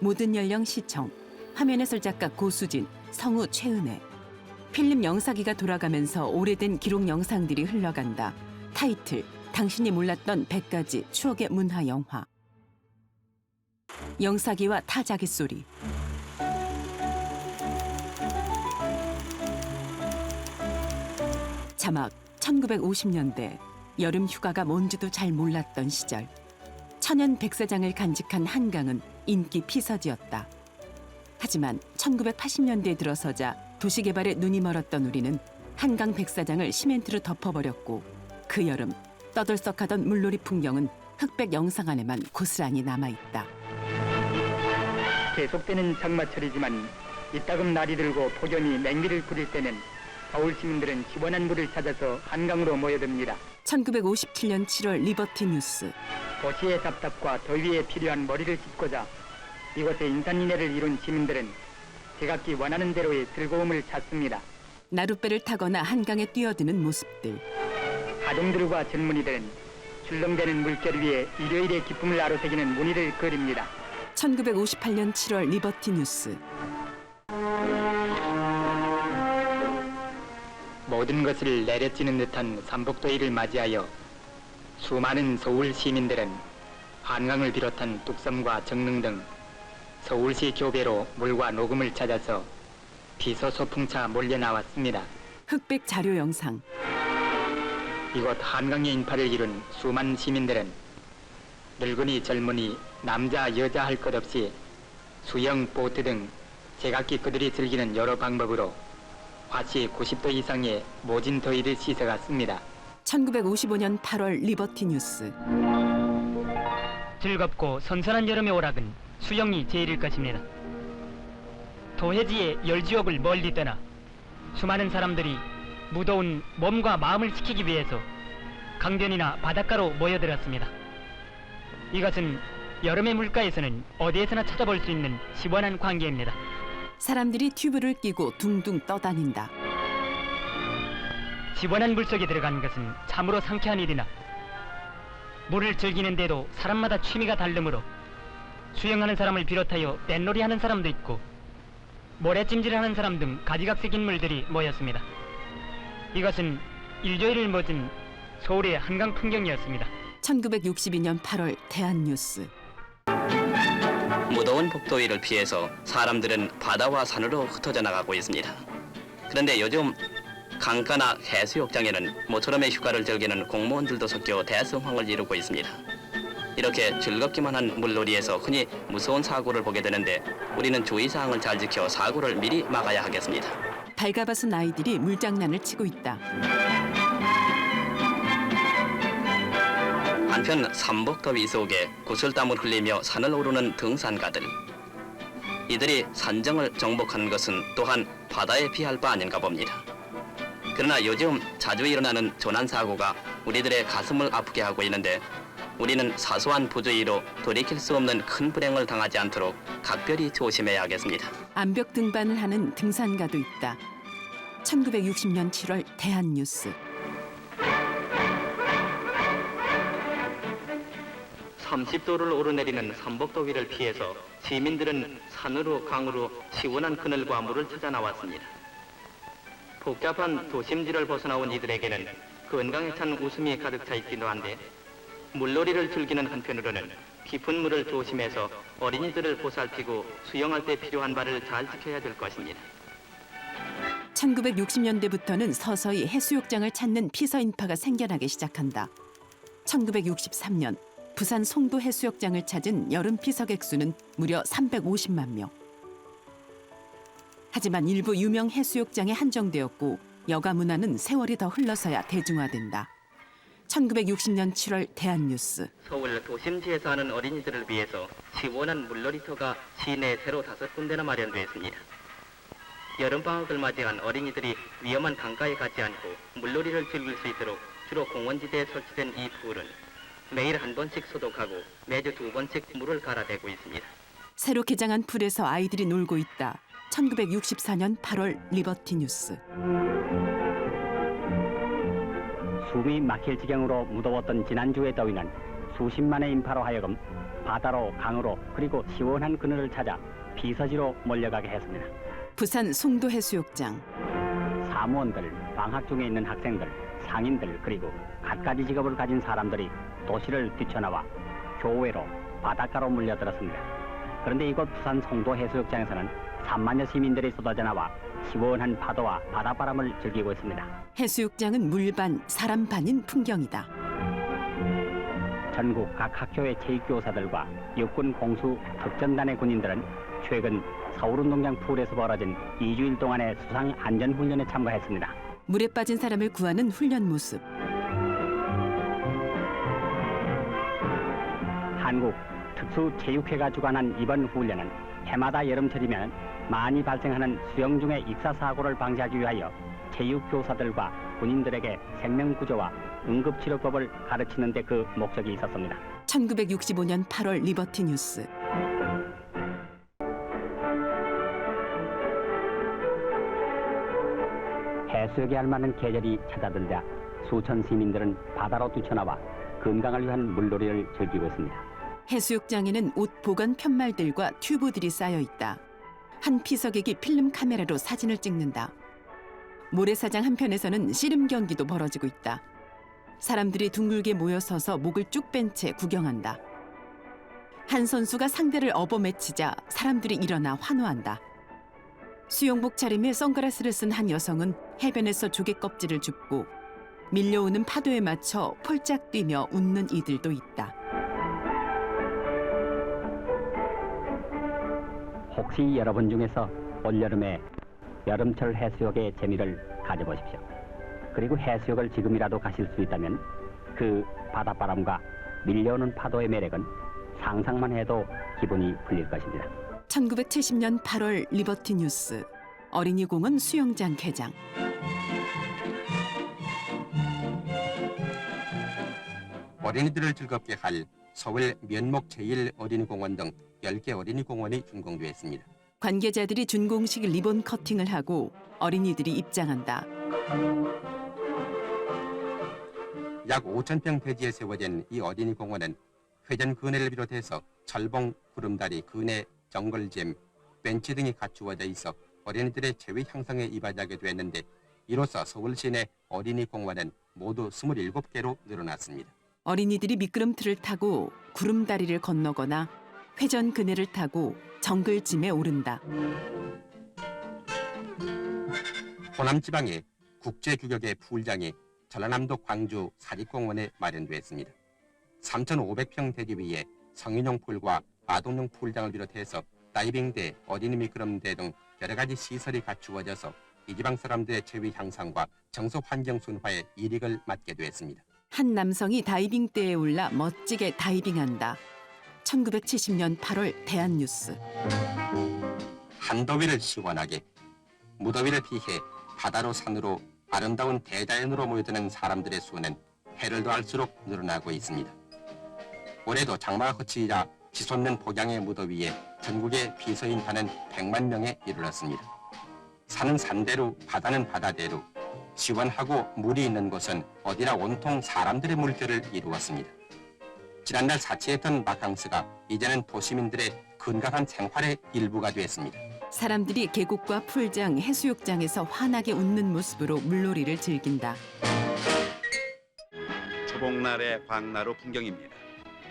모든 연령 시청, 화면해설 작가 고수진, 성우 최은혜. 필름 영사기가 돌아가면서 오래된 기록 영상들이 흘러간다. 타이틀, 당신이 몰랐던 100가지 추억의 문화 영화. 영사기와 타자기 소리. 자막, 1950년대 여름 휴가가 뭔지도 잘 몰랐던 시절. 천연 백사장을 간직한 한강은 인기 피서지였다. 하지만 1980년대에 들어서자 도시개발에 눈이 멀었던 우리는 한강 백사장을 시멘트로 덮어버렸고 그 여름 떠들썩하던 물놀이 풍경은 흑백 영상 안에만 고스란히 남아있다. 계속되는 장마철이지만 이따금 날이 들고 폭염이 맹비를 부릴 때는 서울 시민들은 시원한 물을 찾아서 한강으로 모여듭니다. 1957년 7월 리버티 뉴스. 도시의 답답과 더위에 필요한 머리를 씻고자 이곳에 인산인해를 이룬 시민들은 제각기 원하는 대로의 즐거움을 찾습니다. 나룻배를 타거나 한강에 뛰어드는 모습들. 아동들과 젊은이들은 출렁대는 물결 위에 일요일의 기쁨을 아로새기는 무늬를 그립니다. 1958년 7월 리버티 뉴스. 모든 것을 내려찌는 듯한 삼복도일을 맞이하여 수많은 서울 시민들은 한강을 비롯한 뚝섬과 정릉 등 서울시 교배로 물과 녹음을 찾아서 비소소풍차 몰려 나왔습니다. 흑백 자료 영상. 이곳 한강의 인파를 이룬 수많은 시민들은 늙은이 젊은이 남자 여자 할 것 없이 수영, 보트 등 제각기 그들이 즐기는 여러 방법으로 화씨 90도 이상의 모진 더위를 씻어갔습니다. 1955년 8월 리버티 뉴스. 즐겁고 선선한 여름의 오락은 수영이 제일일 것입니다. 도해지의 열지옥을 멀리 떠나 수많은 사람들이 무더운 몸과 마음을 지키기 위해서 강변이나 바닷가로 모여들었습니다. 이것은 여름의 물가에서는 어디에서나 찾아볼 수 있는 시원한 광경입니다. 사람들이 튜브를 끼고 둥둥 떠다닌다. 시원한 물속에 들어가는 것은 참으로 상쾌한 일이나 물을 즐기는데도 사람마다 취미가 다르므로 수영하는 사람을 비롯하여 뱃놀이 하는 사람도 있고 모래찜질하는 사람 등 가지각색 인물들이 모였습니다. 이것은 일조일을 맞은 서울의 한강 풍경이었습니다. 1962년 8월 대한뉴스. 무더운 북도위를 피해서 사람들은 바다와 산으로 흩어져 나가고 있습니다. 그런데 요즘 강가나 해수욕장에는 모처럼의 휴가를 즐기는 공무원들도 섞여 대성황을 이루고 있습니다. 이렇게 즐겁기만 한 물놀이에서 흔히 무서운 사고를 보게 되는데 우리는 주의사항을 잘 지켜 사고를 미리 막아야 하겠습니다. 발가벗은 아이들이 물장난을 치고 있다. 한편 삼복더위 속에 구슬땀을 흘리며 산을 오르는 등산가들. 이들이 산정을 정복하는 것은 또한 바다에 비할 바 아닌가 봅니다. 그러나 요즘 자주 일어나는 조난사고가 우리들의 가슴을 아프게 하고 있는데 우리는 사소한 부주의로 돌이킬 수 없는 큰 불행을 당하지 않도록 각별히 조심해야 하겠습니다. 암벽 등반을 하는 등산가도 있다. 1960년 7월 대한뉴스. (30도를) 오르내리는 삼복더위를 피해서 시민들은 산으로 강으로 시원한 그늘과 물을 찾아 나왔습니다. 복잡한 도심지를 벗어나온 이들에게는 건강에 찬 웃음이 가득 차 있기도 한데 물놀이를 즐기는 한편으로는 깊은 물을 조심해서 어린이들을 보살피고 수영할 때 필요한 바를 잘 지켜야 될 것입니다. 1960년대부터는 서서히 해수욕장을 찾는 피서 인파가 생겨나기 시작한다. 1963년 부산 송도 해수욕장을 찾은 여름 피서객 수는 무려 350만 명. 하지만 일부 유명 해수욕장에 한정되었고 여가 문화는 세월이 더 흘러서야 대중화된다. 1960년 7월 대한뉴스. 서울 도심지에 사는 어린이들을 위해서 시원한 물놀이터가 시내 새로 5군데나 마련되었습니다. 여름방학을 맞이한 어린이들이 위험한 강가에 가지 않고 물놀이를 즐길 수 있도록 주로 공원지대에 설치된 이 풀은 매일 한 번씩 소독하고 매주 2번씩 물을 갈아대고 있습니다. 새로 개장한 풀에서 아이들이 놀고 있다. 1964년 8월 리버티 뉴스. 숨이 막힐 지경으로 무더웠던 지난주의 더위는 수십만의 인파로 하여금 바다로 강으로 그리고 시원한 그늘을 찾아 피서지로 몰려가게 했습니다. 부산 송도 해수욕장. 사무원들, 방학 중에 있는 학생들, 상인들 그리고 갖가지 직업을 가진 사람들이 도시를 뛰쳐나와 교외로 바닷가로 몰려들었습니다. 그런데 이곳 부산 송도 해수욕장에서는 3만여 시민들이 쏟아져 나와 시원한 파도와 바닷바람을 즐기고 있습니다. 해수욕장은 물반, 사람반인 풍경이다. 전국 각 학교의 체육교사들과 육군 공수 특전단의 군인들은 최근 서울운동장 풀에서 벌어진 2주일 동안의 수상 안전훈련에 참가했습니다. 물에 빠진 사람을 구하는 훈련 모습. 한국 특수체육회가 주관한 이번 훈련은 해마다 여름철이면 많이 발생하는 수영 중의 익사사고를 방지하기 위하여 체육교사들과 군인들에게 생명구조와 응급치료법을 가르치는 데 그 목적이 있었습니다. 1965년 8월 리버티 뉴스. 해수욕에 알맞는 계절이 찾아들자 수천 시민들은 바다로 뛰쳐나와 건강을 위한 물놀이를 즐기고 있습니다. 해수욕장에는 옷 보관 편말들과 튜브들이 쌓여 있다. 한 피서객이 필름 카메라로 사진을 찍는다. 모래사장 한편에서는 씨름 경기도 벌어지고 있다. 사람들이 둥글게 모여서서 목을 쭉 뺀 채 구경한다. 한 선수가 상대를 업어매치자 사람들이 일어나 환호한다. 수영복 차림에 선글라스를 쓴 한 여성은 해변에서 조개 껍질을 줍고 밀려오는 파도에 맞춰 폴짝 뛰며 웃는 이들도 있다. 혹시 여러분 중에서 올여름에 여름철 해수욕의 재미를 가져보십시오. 그리고 해수욕을 지금이라도 가실 수 있다면 그 바닷바람과 밀려오는 파도의 매력은 상상만 해도 기분이 풀릴 것입니다. 1970년 8월 리버티 뉴스. 어린이공원 수영장 개장. 어린이들을 즐겁게 할 서울 면목 제1어린이공원 등 10개 어린이공원이 준공되었습니다. 관계자들이 준공식 리본 커팅을 하고 어린이들이 입장한다. 약 5,000평 대지에 세워진 이 어린이공원은 회전 그네를 비롯해서 철봉, 구름다리, 그네, 정글잼, 벤치 등이 갖추어져 있어 어린이들의 체위 향상에 이바지하게 됐는데 이로써 서울 시내 어린이공원은 모두 27개로 늘어났습니다. 어린이들이 미끄럼틀을 타고 구름다리를 건너거나 회전 그네를 타고 정글짐에 오른다. 호남 지방에 국제 규격의 풀장이 전라남도 광주 사립공원에 마련됐습니다. 3,500평 대지 위에 성인용 풀과 아동용 풀장을 비롯해서 다이빙대, 어린이 미끄럼대 등 여러 가지 시설이 갖추어져서 이 지방 사람들의 체위 향상과 정서 환경 순화에 이익을 맡게 됐습니다. 한 남성이 다이빙대에 올라 멋지게 다이빙한다. 1970년 8월 대한뉴스. 한더위를 시원하게, 무더위를 피해 바다로 산으로 아름다운 대자연으로 모여드는 사람들의 수는 해를 더할수록 늘어나고 있습니다. 올해도 장마가 그치자 치솟는 폭양의 무더위에 전국의 피서인파는 100만 명에 이르렀습니다. 산은 산대로, 바다는 바다대로, 시원하고 물이 있는 곳은 어디나 온통 사람들의 물결을 이루었습니다. 지난날 사치했던 바캉스가 이제는 도시민들의 건강한 생활의 일부가 되었습니다. 사람들이 계곡과 풀장, 해수욕장에서 환하게 웃는 모습으로 물놀이를 즐긴다. 초복날의 광나루 풍경입니다.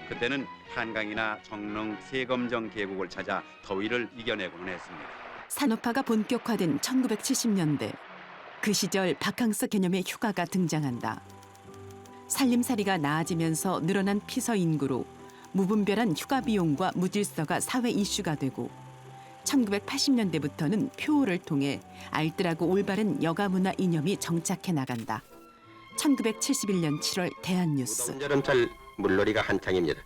그때는 한강이나 정릉, 세검정 계곡을 찾아 더위를 이겨내고는 했습니다. 산업화가 본격화된 1970년대. 그 시절 바캉스 개념의 휴가가 등장한다. 살림살이가 나아지면서 늘어난 피서 인구로 무분별한 휴가 비용과 무질서가 사회 이슈가 되고 1980년대부터는 표호를 통해 알뜰하고 올바른 여가문화 이념이 정착해 나간다. 1971년 7월 대한뉴스. 무더운 여름철 물놀이가 한창입니다.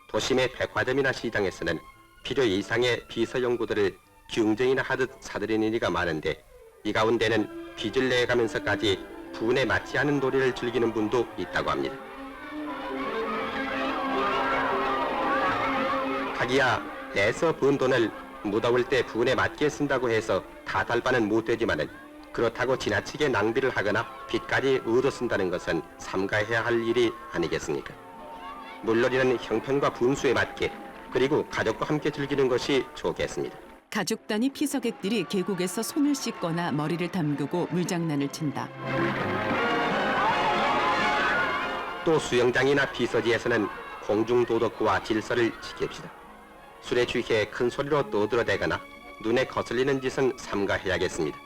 도심의 백화점이나 시장에서는 필요 이상의 비서 연구들을 경쟁이나 하듯 사들이는 이가 많은데 이 가운데는 빚을 내가면서까지 분에 맞지 않은 놀이를 즐기는 분도 있다고 합니다. 자기야 내서 번 돈을 무더울 때 분에 맞게 쓴다고 해서 다 달바는 못되지만은 그렇다고 지나치게 낭비를 하거나 빚까지 얻어 쓴다는 것은 삼가해야 할 일이 아니겠습니까? 물놀이는 형편과 분수에 맞게 그리고 가족과 함께 즐기는 것이 좋겠습니다. 가족 단위 피서객들이 계곡에서 손을 씻거나 머리를 담그고 물장난을 친다. 또 수영장이나 피서지에서는 공중도덕과 질서를 지킵시다. 술에 취해 큰 소리로 떠들어대거나 눈에 거슬리는 짓은 삼가해야겠습니다.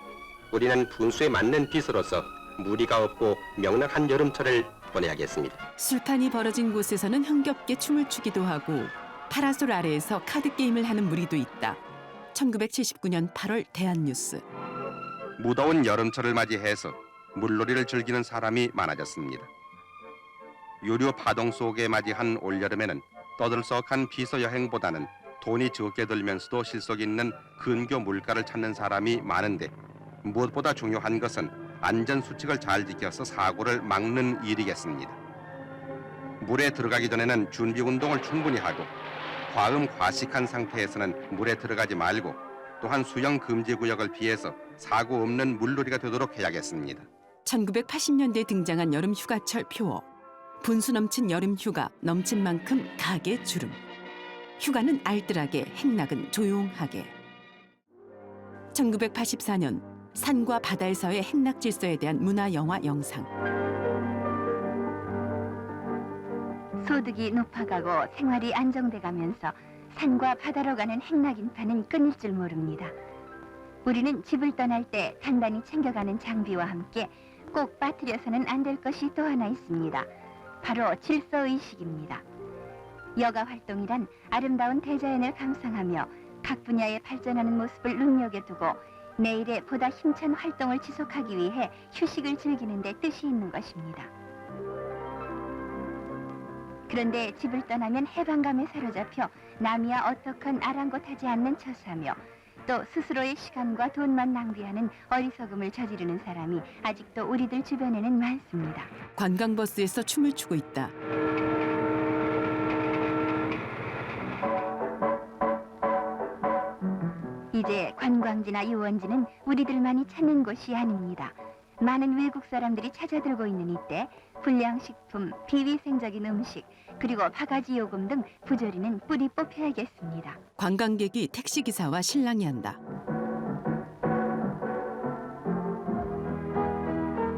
우리는 분수에 맞는 피서로서 무리가 없고 명랑한 여름철을 보내야겠습니다. 술판이 벌어진 곳에서는 흥겹게 춤을 추기도 하고 파라솔 아래에서 카드 게임을 하는 무리도 있다. 1979년 8월 대한뉴스. 무더운 여름철을 맞이해서 물놀이를 즐기는 사람이 많아졌습니다. 유류 파동 속에 맞이한 올여름에는 떠들썩한 비서 여행보다는 돈이 적게 들면서도 실속 있는 근교 물가를 찾는 사람이 많은데 무엇보다 중요한 것은 안전 수칙을 잘 지켜서 사고를 막는 일이겠습니다. 물에 들어가기 전에는 준비 운동을 충분히 하고 과음 과식한 상태에서는 물에 들어가지 말고 또한 수영 금지 구역을 피해서 사고 없는 물놀이가 되도록 해야겠습니다. 1980년대에 등장한 여름 휴가철 표어. 분수 넘친 여름 휴가, 넘친 만큼 가게 주름. 휴가는 알뜰하게, 행락은 조용하게. 1984년 산과 바다에서의 행락 질서에 대한 문화 영화 영상. 소득이 높아가고 생활이 안정돼가면서 산과 바다로 가는 행락 인파는 끊일 줄 모릅니다. 우리는 집을 떠날 때 단단히 챙겨가는 장비와 함께 꼭 빠뜨려서는 안 될 것이 또 하나 있습니다. 바로 질서의식입니다. 여가 활동이란 아름다운 대자연을 감상하며 각 분야에 발전하는 모습을 눈여겨 두고 내일의 보다 힘찬 활동을 지속하기 위해 휴식을 즐기는 데 뜻이 있는 것입니다. 그런데 집을 떠나면 해방감에 사로잡혀 남이야 어떡한 아랑곳하지 않는 처사며 또 스스로의 시간과 돈만 낭비하는 어리석음을 저지르는 사람이 아직도 우리들 주변에는 많습니다. 관광버스에서 춤을 추고 있다. 이제 관광지나 유원지는 우리들만이 찾는 곳이 아닙니다. 많은 외국 사람들이 찾아들고 있는 이때 불량식품, 비위생적인 음식, 그리고 바가지 요금 등 부조리는 뿌리 뽑혀야겠습니다. 관광객이 택시기사와 실랑이 한다.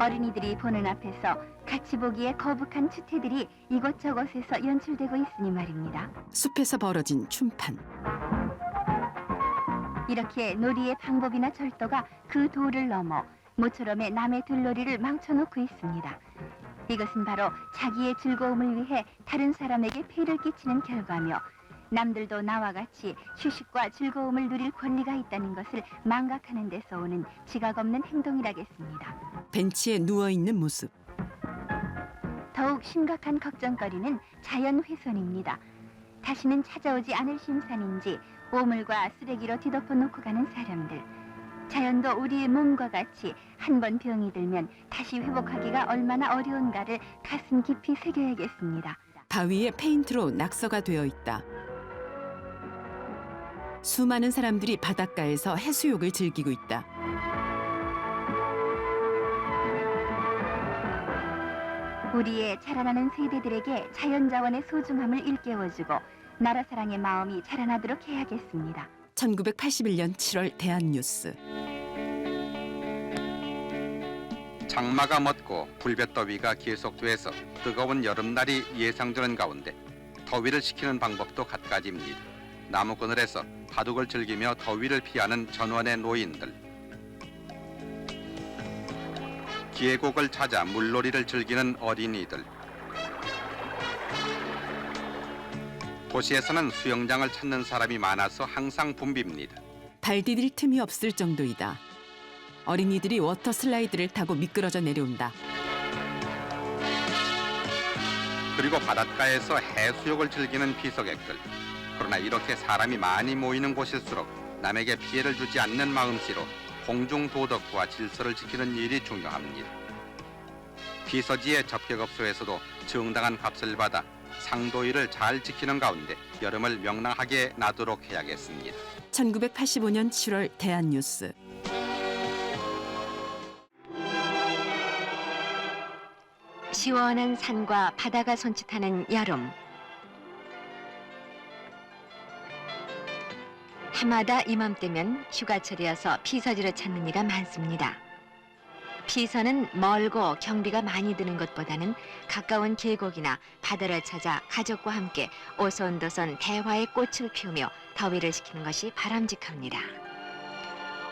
어린이들이 보는 앞에서 같이 보기에 거북한 추태들이 이곳저곳에서 연출되고 있으니 말입니다. 숲에서 벌어진 춤판. 이렇게 놀이의 방법이나 절도가 그 도를 넘어 모처럼의 남의 들놀이를 망쳐놓고 있습니다. 이것은 바로 자기의 즐거움을 위해 다른 사람에게 폐를 끼치는 결과며 남들도 나와 같이 휴식과 즐거움을 누릴 권리가 있다는 것을 망각하는 데서 오는 지각 없는 행동이라겠습니다. 벤치에 누워있는 모습. 더욱 심각한 걱정거리는 자연 훼손입니다. 다시는 찾아오지 않을 심산인지 오물과 쓰레기로 뒤덮어 놓고 가는 사람들. 자연도 우리의 몸과 같이 한 번 병이 들면 다시 회복하기가 얼마나 어려운가를 가슴 깊이 새겨야겠습니다. 바위에 페인트로 낙서가 되어 있다. 수많은 사람들이 바닷가에서 해수욕을 즐기고 있다. 우리의 자라나는 세대들에게 자연자원의 소중함을 일깨워주고 나라 사랑의 마음이 자라나도록 해야겠습니다. 1981년 7월 대한뉴스. 장마가 멎고 불볕더위가 계속돼서 뜨거운 여름날이 예상되는 가운데 더위를 식히는 방법도 갖가지입니다. 나무그늘에서 바둑을 즐기며 더위를 피하는 전원의 노인들, 계곡을 찾아 물놀이를 즐기는 어린이들, 도시에서는 수영장을 찾는 사람이 많아서 항상 붐빕니다. 발 디딜 틈이 없을 정도이다. 어린이들이 워터 슬라이드를 타고 미끄러져 내려온다. 그리고 바닷가에서 해수욕을 즐기는 피서객들. 그러나 이렇게 사람이 많이 모이는 곳일수록 남에게 피해를 주지 않는 마음씨로 공중도덕과 질서를 지키는 일이 중요합니다. 피서지의 접객업소에서도 정당한 값을 받아 상도일을 잘 지키는 가운데 여름을 명랑하게 나도록 해야겠습니다. 1985년 7월 대한뉴스. 시원한 산과 바다가 손짓하는 여름. 해마다 이맘때면 휴가철이어서 피서지로 찾는 이가 많습니다. 피서는 멀고 경비가 많이 드는 것보다는 가까운 계곡이나 바다를 찾아 가족과 함께 오손도손 대화의 꽃을 피우며 더위를 식히는 것이 바람직합니다.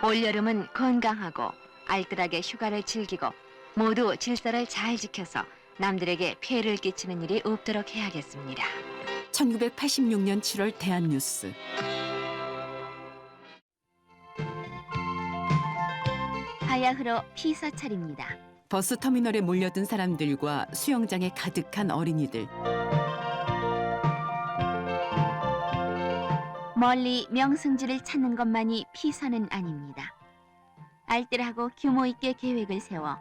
올여름은 건강하고 알뜰하게 휴가를 즐기고 모두 질서를 잘 지켜서 남들에게 폐해를 끼치는 일이 없도록 해야겠습니다. 1986년 7월 대한뉴스. 바야흐로 피서철입니다. 버스터미널에 몰려든 사람들과 수영장에 가득한 어린이들. 멀리 명승지를 찾는 것만이 피서는 아닙니다. 알뜰하고 규모 있게 계획을 세워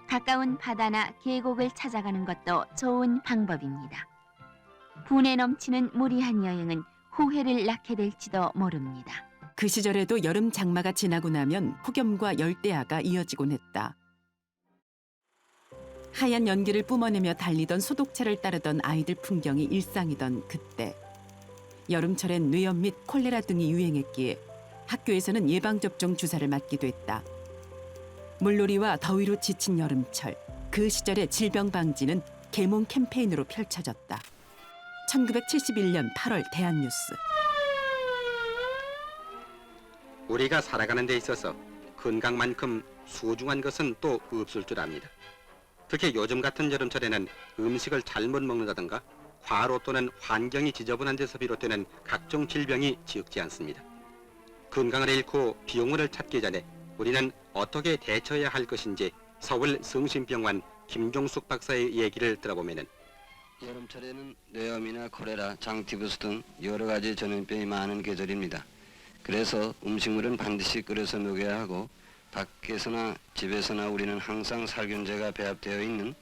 가까운 바다나 계곡을 찾아가는 것도 좋은 방법입니다. 분에 넘치는 무리한 여행은 후회를 낳게 될지도 모릅니다. 그 시절에도 여름 장마가 지나고 나면 폭염과 열대야가 이어지곤 했다. 하얀 연기를 뿜어내며 달리던 소독차를 따르던 아이들 풍경이 일상이던 그때. 여름철엔 뇌염 및 콜레라 등이 유행했기에 학교에서는 예방접종 주사를 맞기도 했다. 물놀이와 더위로 지친 여름철, 그 시절의 질병 방지는 계몽 캠페인으로 펼쳐졌다. 1971년 8월 대한뉴스. 우리가 살아가는 데 있어서 건강만큼 소중한 것은 또 없을 줄 압니다. 특히 요즘 같은 여름철에는 음식을 잘못 먹는다든가 과로 또는 환경이 지저분한 데서 비롯되는 각종 질병이 적지 않습니다. 건강을 잃고 병원을 찾기 전에 우리는 어떻게 대처해야 할 것인지 서울 성심병원 김종숙 박사의 얘기를 들어보면은 여름철에는 뇌염이나 콜레라, 장티푸스 등 여러 가지 전염병이 많은 계절입니다. 그래서 음식물은 반드시 끓여서 먹여야 하고 밖에서나 집에서나 우리는 항상 살균제가 배합되어 있는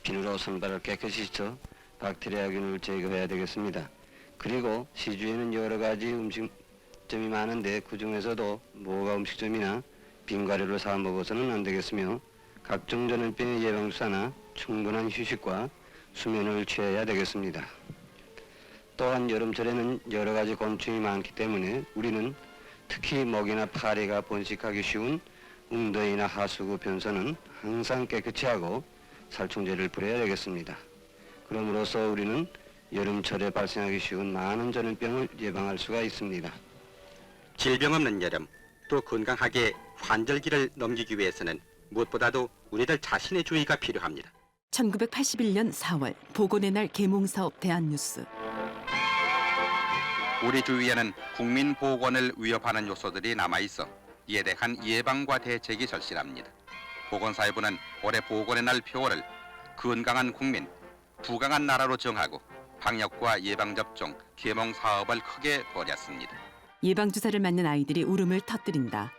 비누로 손발을 깨끗이 씻어 박테리아균을 제거해야 되겠습니다. 그리고 시주에는 여러 가지 음식점이 많은데 그 중에서도 모가 음식점이나 빙과류를 사 먹어서는 안 되겠으며 각종 전염병의 예방주사나 충분한 휴식과 수면을 취해야 되겠습니다. 또한 여름철에는 여러 가지 곤충이 많기 때문에 우리는 특히 모기나 파리가 번식하기 쉬운 웅덩이나 하수구 변소는 항상 깨끗이 하고 살충제를 뿌려야 되겠습니다. 그럼으로써 우리는 여름철에 발생하기 쉬운 많은 전염병을 예방할 수가 있습니다. 질병 없는 여름, 또 건강하게 환절기를 넘기기 위해서는 무엇보다도 우리들 자신의 주의가 필요합니다. 1981년 4월 보건의 날 계몽사업 대한뉴스. 우리 주위에는 국민 보건을 위협하는 요소들이 남아있어 이에 대한 예방과 대책이 절실합니다. 보건사회부는 올해 보건의 날 표어를 건강한 국민, 부강한 나라로 정하고 방역과 예방접종, 계몽 사업을 크게 벌였습니다. 예방주사를 맞는 아이들이 울음을 터뜨린다.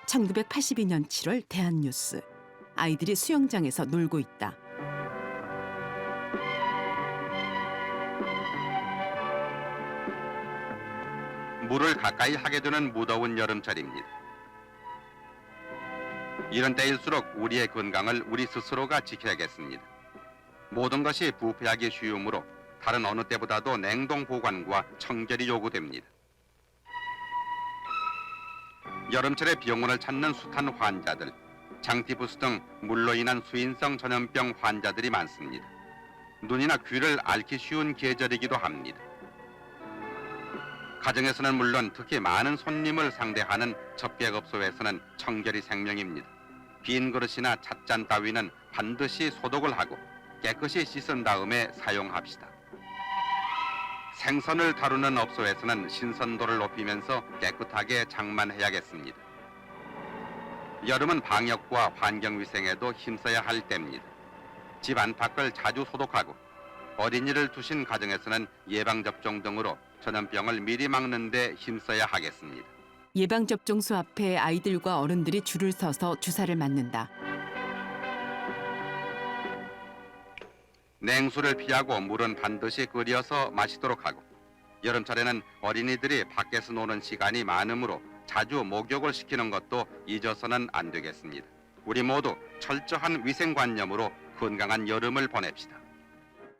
1982년 7월 대한뉴스. 아이들이 수영장에서 놀고 있다. 물을 가까이 하게 되는 무더운 여름철입니다. 이런 때일수록 우리의 건강을 우리 스스로가 지켜야겠습니다. 모든 것이 부패하기 쉬우므로 다른 어느 때보다도 냉동 보관과 청결이 요구됩니다. 여름철에 병원을 찾는 숱한 환자들, 장티푸스 등 물로 인한 수인성 전염병 환자들이 많습니다. 눈이나 귀를 앓기 쉬운 계절이기도 합니다. 가정에서는 물론 특히 많은 손님을 상대하는 접객업소에서는 청결이 생명입니다. 빈 그릇이나 찻잔 따위는 반드시 소독을 하고 깨끗이 씻은 다음에 사용합시다. 생선을 다루는 업소에서는 신선도를 높이면서 깨끗하게 장만해야겠습니다. 여름은 방역과 환경위생에도 힘써야 할 때입니다. 집 안팎을 자주 소독하고 어린이를 두신 가정에서는 예방접종 등으로 전염병을 미리 막는 데 힘써야 하겠습니다. 예방접종소 앞에 아이들과 어른들이 줄을 서서 주사를 맞는다. 냉수를 피하고 물은 반드시 끓여서 마시도록 하고 여름철에는 어린이들이 밖에서 노는 시간이 많으므로 자주 목욕을 시키는 것도 잊어서는 안 되겠습니다. 우리 모두 철저한 위생관념으로 건강한 여름을 보냅시다.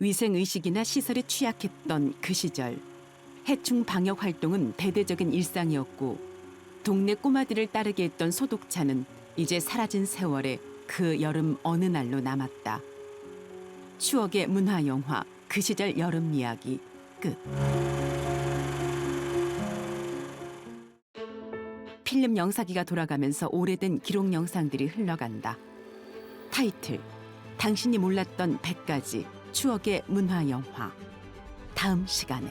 위생의식이나 시설에 취약했던 그 시절. 해충 방역 활동은 대대적인 일상이었고 동네 꼬마들을 따르게 했던 소독차는 이제 사라진 세월에 그 여름 어느 날로 남았다. 추억의 문화 영화 그 시절 여름 이야기 끝. 필름 영사기가 돌아가면서 오래된 기록 영상들이 흘러간다. 타이틀 당신이 몰랐던 100가지 추억의 문화 영화. 다음 시간에.